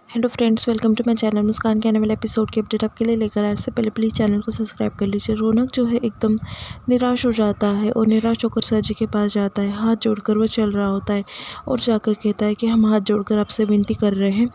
Hello friends, welcome to my channel. Muskan के आने वाले एपिसोड की अपडेट आपके लिए लेकर आए। इससे पहले प्लीज़ चैनल को सब्सक्राइब कर लीजिए। रौनक जो है एकदम निराश हो जाता है और निराश होकर सर जी के पास जाता है। हाथ जोड़कर वो चल रहा होता है और जाकर कहता है कि हम हाथ जोड़कर आपसे विनती कर रहे हैं,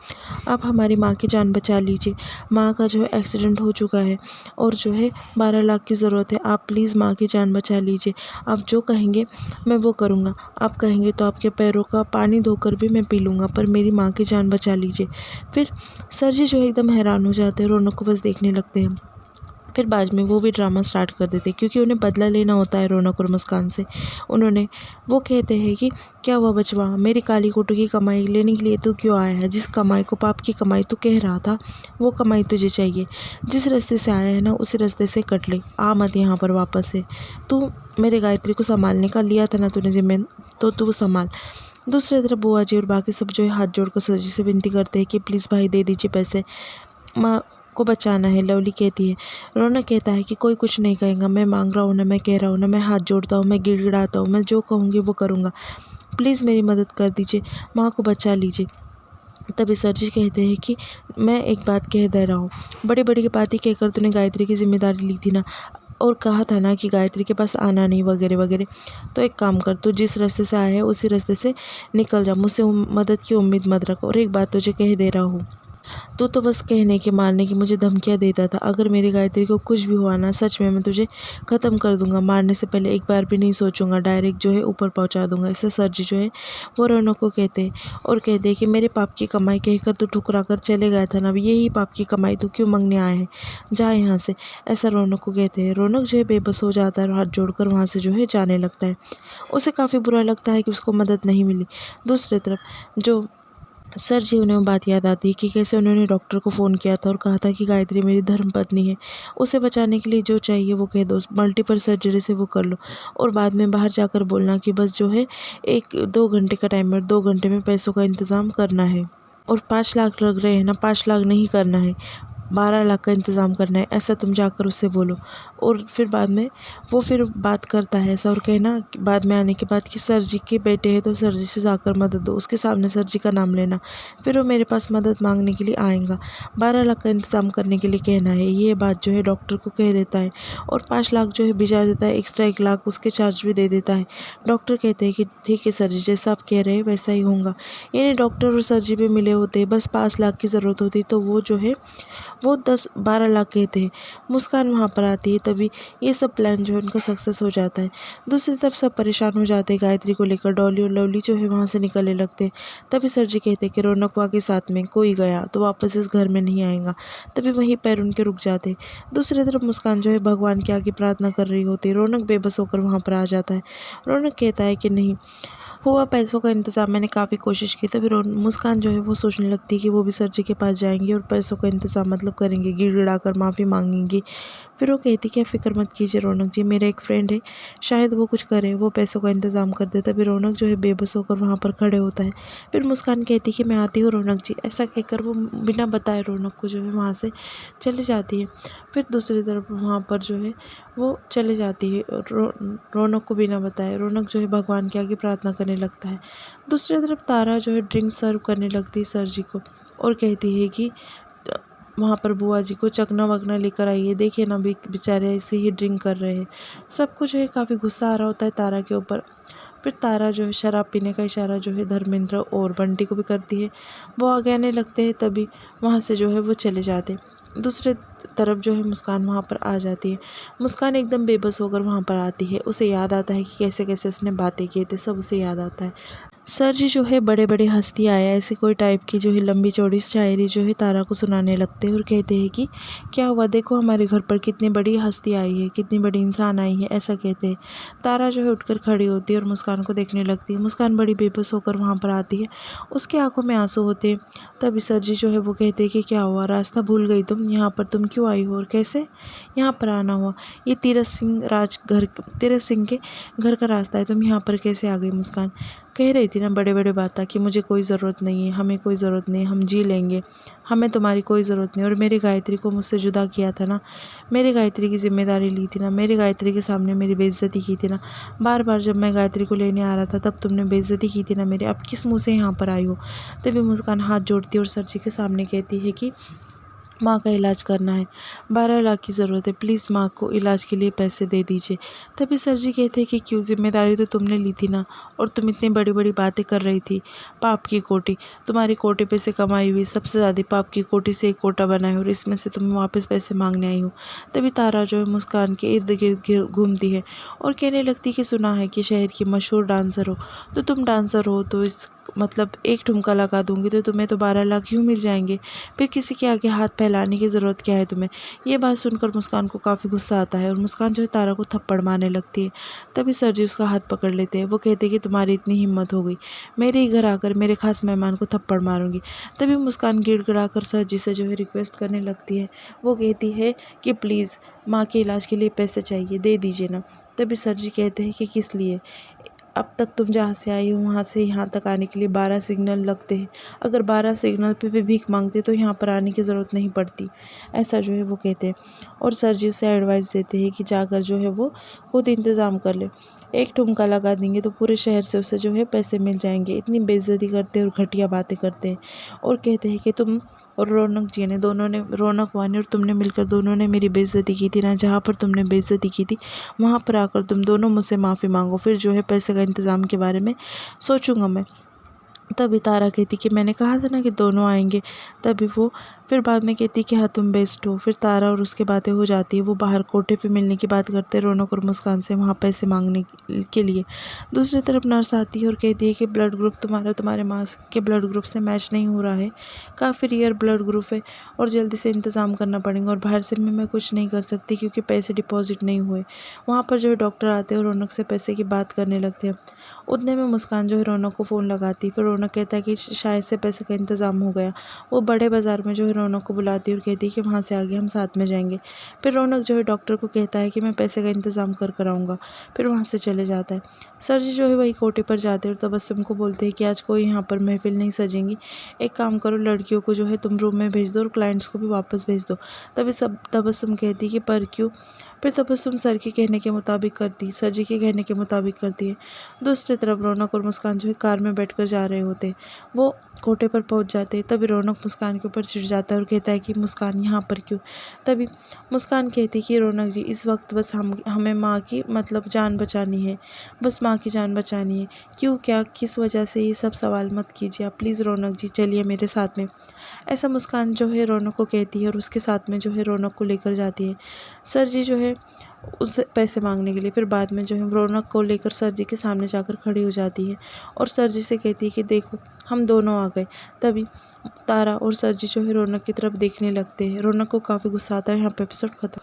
आप हमारी माँ की जान बचा लीजिए। माँ का जो है एक्सीडेंट हो चुका है और जो है 12 लाख की ज़रूरत है। आप प्लीज़ माँ की जान बचा लीजिए। आप जो कहेंगे मैं वो करूँगा। आप कहेंगे तो आपके पैरों का पानी धोकर भी मैं पी लूँगा, पर मेरी माँ की जान बचा लीजिए। फिर सर जी जो है एकदम हैरान हो जाते हैं, रौनक को बस देखने लगते हैं। फिर बाद में वो भी ड्रामा स्टार्ट कर देते हैं क्योंकि उन्हें बदला लेना होता है रौनक और मुस्कान से। वो कहते हैं कि क्या हुआ बचवा, मेरी काली कोटो की कमाई लेने के लिए तू क्यों आया है? जिस कमाई को पाप की कमाई तू कह रहा था, वो कमाई तुझे चाहिए। जिस रास्ते से आया है ना, उसी रास्ते से कट ले, आ मत यहाँ पर वापस से। तू मेरे गायत्री को संभालने का लिया था ना तूने जिम्मे, तो तू संभाल। दूसरी तरफ बुआ जी और बाकी सब जो है हाथ जोड़कर सर जी से विनती करते हैं कि प्लीज़ भाई दे दीजिए पैसे, माँ को बचाना है। लवली कहती है, रौनक कहता है कि कोई कुछ नहीं कहेगा, मैं मांग रहा हूँ ना, मैं कह रहा हूँ ना, मैं हाथ जोड़ता हूँ, मैं गिड़गिड़ाता हूँ, मैं जो कहूँगी वो करूँगा। प्लीज़ मेरी मदद कर दीजिए, माँ को बचा लीजिए। तभी सर जी कहते हैं कि मैं एक बात कह दे रहा हूँ, बड़ी बड़ी बातें कहकर तूने गायत्री की जिम्मेदारी ली थी ना, और कहा था ना कि गायत्री के पास आना नहीं वगैरह वगैरह। तो एक काम कर, तू जिस रास्ते से आया है उसी रास्ते से निकल जा, मुझसे मदद की उम्मीद मत रख। और एक बात तुझे कह दे रहा हूँ, तू तो बस कहने की मारने की मुझे धमकियाँ देता था। अगर मेरी गायत्री को कुछ भी हुआ ना, सच में मैं तुझे ख़त्म कर दूंगा। मारने से पहले एक बार भी नहीं सोचूंगा, डायरेक्ट जो है ऊपर पहुंचा दूंगा। ऐसे सर जी जो है वो रौनक को कहते हैं और कहते हैं कि मेरे पाप की कमाई कहकर तू ठुकरा कर चले गया था ना, अब यही पाप की कमाई तू क्यों मांगने आया है? जा यहाँ से। ऐसा रौनक को कहते हैं। रौनक जो है बेबस हो जाता है और हाथ जोड़कर वहाँ से जो है जाने लगता है। उसे काफ़ी बुरा लगता है कि उसको मदद नहीं मिली। दूसरी तरफ जो सर जी, उन्हें वो बात याद आती है कि कैसे उन्होंने डॉक्टर को फ़ोन किया था और कहा था कि गायत्री मेरी धर्मपत्नी है, उसे बचाने के लिए जो चाहिए वो कह दो, मल्टीपल सर्जरी से वो कर लो। और बाद में बाहर जाकर बोलना कि बस जो है 1-2 घंटे का टाइम है, 2 घंटे में पैसों का इंतज़ाम करना है। और 5 लाख लग रहे हैं ना, 5 लाख नहीं करना है, 12 लाख का इंतज़ाम करना है, ऐसा तुम जाकर उससे बोलो। और फिर बाद में वो फिर बात करता है ऐसा और कहना कि बाद में आने के बाद कि सर जी के बेटे हैं तो सर जी से जाकर मदद दो, उसके सामने सर जी का नाम लेना। फिर वो मेरे पास मदद मांगने के लिए आएगा, 12 लाख का इंतज़ाम करने के लिए कहना है। ये बात जो है डॉक्टर को कह देता है और 5 लाख जो है भिजा देता है, एक्स्ट्रा 1 लाख उसके चार्ज भी दे देता है। डॉक्टर कहते हैं कि ठीक है सर जी, जैसा आप कह रहे हैं वैसा ही होगा। यानी डॉक्टर और सर जी भी मिले होते, बस 5 लाख की ज़रूरत होती तो वो जो है वो 10-12 लाख कहते हैं। मुस्कान वहाँ पर आती है, तभी ये सब प्लान जो है उनका सक्सेस हो जाता है। दूसरी तरफ सब परेशान हो जाते हैं गायत्री को लेकर। डॉली और लवली जो है वहाँ से निकलने लगते हैं। तभी सर जी कहते हैं कि रौनक के साथ में कोई गया तो वापस इस घर में नहीं आएगा। तभी वहीं पैर उनके रुक जाते हैं। दूसरी तरफ मुस्कान जो है भगवान के आगे प्रार्थना कर रही होती है। रौनक बेबस होकर वहाँ पर आ जाता है। रौनक कहता है कि नहीं हुआ पैसों का इंतज़ाम, मैंने काफ़ी कोशिश की। तभी मुस्कान जो है वो सोचने लगती है कि वो भी सर जी के पास जाएंगी और पैसों का इंतज़ाम मतलब करेंगे, गिड़गिड़ा कर माफ़ी मांगेंगी। फिर वो कहती कि फ़िक्र मत कीजिए रौनक जी, मेरा एक फ्रेंड है, शायद वो कुछ करे, वो पैसों का इंतज़ाम कर दे। तभी रौनक जो है बेबस होकर वहाँ पर खड़े होता है। फिर मुस्कान कहती कि मैं आती हूँ रौनक जी। ऐसा कहकर वो बिना बताए रौनक को जो है वहाँ से चली जाती है। फिर दूसरी तरफ वहाँ पर जो है वो चले जाती है रौनक को बिना बताए। रौनक जो है भगवान के आगे प्रार्थना करने लगता है। दूसरी तरफ तारा जो है ड्रिंक सर्व करने लगती है सर जी को और कहती है कि वहाँ पर बुआ जी को चकना वकना लेकर आइए, देखिए ना बेचारे ऐसे ही ड्रिंक कर रहे हैं। सबको जो है काफ़ी गुस्सा आ रहा होता है तारा के ऊपर। फिर तारा जो है शराब पीने का इशारा जो है धर्मेंद्र और बंटी को भी करती है। वो आगे आने लगते हैं, तभी वहाँ से जो है वो चले जाते हैं। दूसरे तरफ जो है मुस्कान वहाँ पर आ जाती है। मुस्कान एकदम बेबस होकर वहाँ पर आती है। उसे याद आता है कि कैसे कैसे उसने बातें किए थे, सब उसे याद आता है। सर जी जो है बड़े बड़े हस्ती आया ऐसे कोई टाइप की जो है लंबी चौड़ी शायरी जो है तारा को सुनाने लगते हैं और कहते हैं कि क्या हुआ, देखो हमारे घर पर कितनी बड़ी हस्ती आई है, कितनी बड़ी इंसान आई है, ऐसा कहते हैं। तारा जो है उठकर खड़ी होती है और मुस्कान को देखने लगती है। मुस्कान बड़ी बेबस होकर वहाँ पर आती है, उसकी आंखों में आंसू होते हैं। तभी सर जी जो है वो कहते हैं कि क्या हुआ, रास्ता भूल गई तुम, यहाँ पर तुम क्यों आई हो और कैसे यहाँ पर आना हुआ? ये तीरथ सिंह के घर का रास्ता है, तुम यहाँ पर कैसे आ गई? मुस्कान कह रही थी ना बड़े बड़े बातें कि मुझे कोई ज़रूरत नहीं है, हमें कोई ज़रूरत नहीं, हम जी लेंगे, हमें तुम्हारी कोई ज़रूरत नहीं। और मेरी गायत्री को मुझसे जुदा किया था ना, मेरी गायत्री की जिम्मेदारी ली थी ना, मेरी गायत्री के सामने मेरी बेइज्जती की थी ना, बार बार जब मैं गायत्री को लेने आ रहा था तब तुमने बेइज्जती की थी ना मेरी। अब किस मुँह से यहाँ पर आई हो? तभी मुस्कान हाथ जोड़ती और सर जी के सामने कहती है कि माँ का इलाज करना है, 12 लाख की ज़रूरत है, प्लीज़ माँ को इलाज के लिए पैसे दे दीजिए। तभी सर जी कहते हैं कि क्यों, जिम्मेदारी तो तुमने ली थी ना, और तुम इतनी बड़ी बड़ी बातें कर रही थी। पाप की कोटी, तुम्हारी कोटे पे से कमाई हुई सबसे ज़्यादा पाप की कोटी से एक कोटा बनाए और इसमें से तुम वापस पैसे मांगने आई हो। तभी तारा जो है मुस्कान के इर्द गिर्द घूमती है और कहने लगती कि सुना है कि शहर की मशहूर डांसर हो, तो तुम डांसर हो तो इस मतलब एक ठुमका लगा दूंगी तो तुम्हें तो 12 लाख यूँ मिल जाएंगे, फिर किसी के आगे हाथ फैलाने की ज़रूरत क्या है तुम्हें। ये बात सुनकर मुस्कान को काफ़ी गुस्सा आता है और मुस्कान जो है तारा को थप्पड़ मारने लगती है। तभी सर जी उसका हाथ पकड़ लेते हैं। वो कहते हैं कि तुम्हारी इतनी हिम्मत हो गई, मेरे ही घर आकर मेरे खास मेहमान को थप्पड़ मारूंगी। तभी मुस्कान गिड़गिड़ा कर सर जी से जो है रिक्वेस्ट करने लगती है। वो कहती है कि प्लीज़ माँ के इलाज के लिए पैसे चाहिए, दे दीजिए ना। तभी सर जी कहते हैं कि किस लिए, अब तक तुम जहाँ से आई हो वहाँ से यहाँ तक आने के लिए 12 सिग्नल लगते हैं, अगर 12 सिग्नल पे भी भीख मांगते तो यहाँ पर आने की ज़रूरत नहीं पड़ती। ऐसा जो है वो कहते हैं और सर जी उसे एडवाइस देते हैं कि जाकर जो है वो खुद इंतज़ाम कर ले, एक ठुमका लगा देंगे तो पूरे शहर से उसे जो है पैसे मिल जाएंगे। इतनी बेइज्जती करते हैं और घटिया बातें करते हैं और कहते हैं कि तुम और रौनक जी ने दोनों ने, रौनक वानी और तुमने मिलकर दोनों ने मेरी बेइज्जती की थी ना, जहाँ पर तुमने बेइज्जती की थी वहाँ पर आकर तुम दोनों मुझसे माफ़ी मांगो, फिर जो है पैसे का इंतज़ाम के बारे में सोचूंगा मैं। तभी तारा कहती कि मैंने कहा था ना कि दोनों आएंगे। तभी वो फिर बाद में कहती कि हाँ तुम बेस्ट हो। फिर तारा और उसके बातें हो जाती है। वो बाहर कोठे पे मिलने की बात करते हैं रौनक और मुस्कान से, वहाँ पैसे मांगने के लिए। दूसरी तरफ नर्स आती है और कहती है कि ब्लड ग्रुप तुम्हारे माँ के ब्लड ग्रुप से मैच नहीं हो रहा है, काफ़ी रेयर ब्लड ग्रुप है और जल्दी से इंतज़ाम करना पड़ेगा और बाहर से मैं कुछ नहीं कर सकती क्योंकि पैसे डिपॉजिट नहीं हुए। वहाँ पर जो है डॉक्टर आते हैं और रौनक से पैसे की बात करने लगते हैं। उतने में मुस्कान जो है रौनक को फ़ोन लगाती है। फिर रौनक कहता है कि शायद से पैसे का इंतज़ाम हो गया। वो बड़े बाज़ार में जो है रौनक को बुलाती है और कहती है कि वहाँ से आगे हम साथ में जाएंगे। फिर रौनक जो है डॉक्टर को कहता है कि मैं पैसे का इंतज़ाम कर आऊँगा। फिर वहाँ से चले जाता है। सर जी जो है वही कोठे पर जाते हैं और तबस्सुम को बोलते हैं कि आज कोई यहाँ पर महफिल नहीं सजेंगी, एक काम करो लड़कियों को जो है तुम रूम में भेज दो और क्लाइंट्स को भी वापस भेज दो। तभी सब तबस्सुम कहती है कि पर क्यों। फिर तबस्सुम सर के कहने के मुताबिक करती, सर जी के कहने के मुताबिक करती है। दूसरी तरफ रौनक और मुस्कान जो है कार में बैठकर जा रहे होते हैं। वो कोठे पर पहुंच जाते हैं। तभी रौनक मुस्कान के ऊपर चिढ़ जाता है और कहता है कि मुस्कान यहाँ पर क्यों। तभी मुस्कान कहती है कि रौनक जी इस वक्त बस हमें माँ की मतलब जान बचानी है, बस माँ की जान बचानी है। क्यों, क्या, किस वजह से, ये सब सवाल मत कीजिए आप प्लीज़ रौनक जी, चलिए मेरे साथ में। ऐसा मुस्कान जो है रौनक को कहती है और उसके साथ में जो है रौनक को लेकर जाती है सर जी जो है उस पैसे मांगने के लिए। फिर बाद में जो है रौनक को लेकर सर जी के सामने जाकर खड़ी हो जाती है और सर जी से कहती है कि देखो हम दोनों आ गए। तभी तारा और सर जी जो है रौनक की तरफ देखने लगते हैं। रौनक को काफ़ी गुस्सा आता है। यहाँ पे एपिसोड खत्म।